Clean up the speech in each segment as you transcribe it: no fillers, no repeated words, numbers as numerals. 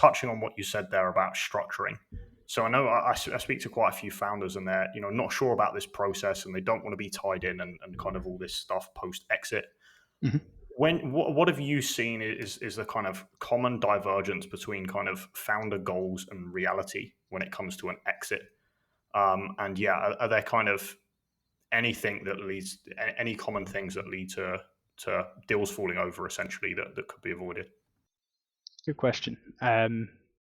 touching on what you said there about structuring. So I know I speak to quite a few founders, and they're not sure about this process, and they don't want to be tied in and kind of all this stuff post exit. Mhm. What have you seen is the kind of common divergence between kind of founder goals and reality when it comes to an exit? And yeah, are there kind of anything that leads any common things that lead to deals falling over essentially that could be avoided? Good question.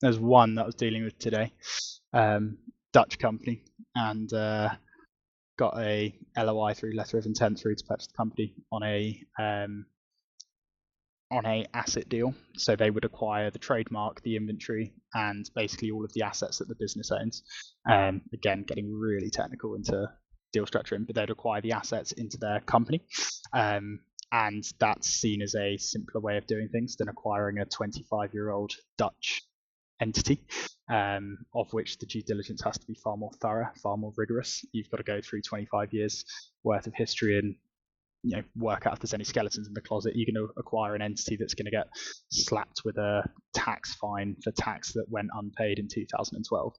There's one that I was dealing with today, Dutch company, and got a LOI through letter of intent through to purchase the company on a asset deal. So they would acquire the trademark, the inventory, and basically all of the assets that the business owns. Again, getting really technical into deal structuring, but they'd acquire the assets into their company. And that's seen as a simpler way of doing things than acquiring a 25-year-old Dutch entity, of which the due diligence has to be far more thorough, far more rigorous. You've got to go through 25 years worth of history and work out if there's any skeletons in the closet. You're going to acquire an entity that's going to get slapped with a tax fine for tax that went unpaid in 2012.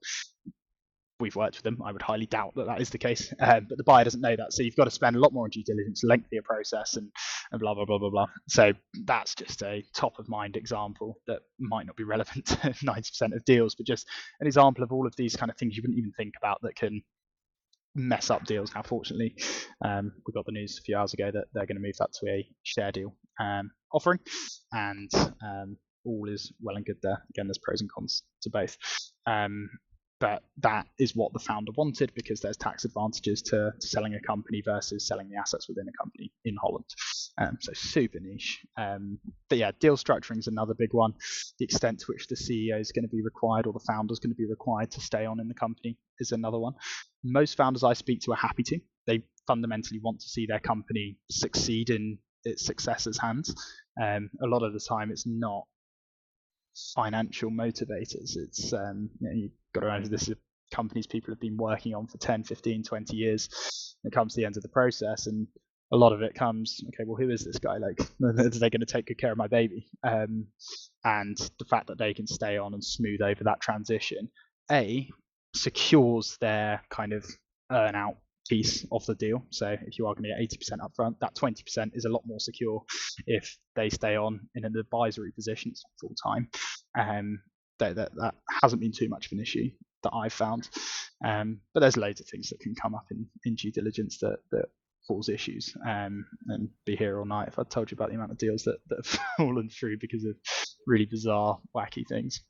We've worked with them. I would highly doubt that is the case, but the buyer doesn't know that. So you've got to spend a lot more on due diligence, lengthier process, and blah, blah, blah, blah, blah. So that's just a top of mind example that might not be relevant to 90% of deals, but just an example of all of these kind of things you wouldn't even think about that can mess up deals. Now, fortunately, we got the news a few hours ago that they're going to move that to a share deal offering, and all is well and good there. Again, there's pros and cons to both. But that is what the founder wanted, because there's tax advantages to selling a company versus selling the assets within a company in Holland. So super niche. But yeah, deal structuring is another big one. The extent to which the CEO is going to be required or the founder is going to be required to stay on in the company is another one. Most founders I speak to are happy to. They fundamentally want to see their company succeed in its successor's hands. A lot of the time it's not financial motivators. It's you've got to remember, this is companies people have been working on for 10, 15, 20 years. It comes to the end of the process, and a lot of it comes, okay, well, who is this guy? Like, are they going to take good care of my baby? And the fact that they can stay on and smooth over that transition, secures their kind of earnout piece of the deal. So if you are going to get 80% upfront, that 20% is a lot more secure if they stay on in an advisory position. It's not full time. That hasn't been too much of an issue that I've found. But there's loads of things that can come up in due diligence that cause issues, and be here all night if I told you about the amount of deals that have fallen through because of really bizarre, wacky things.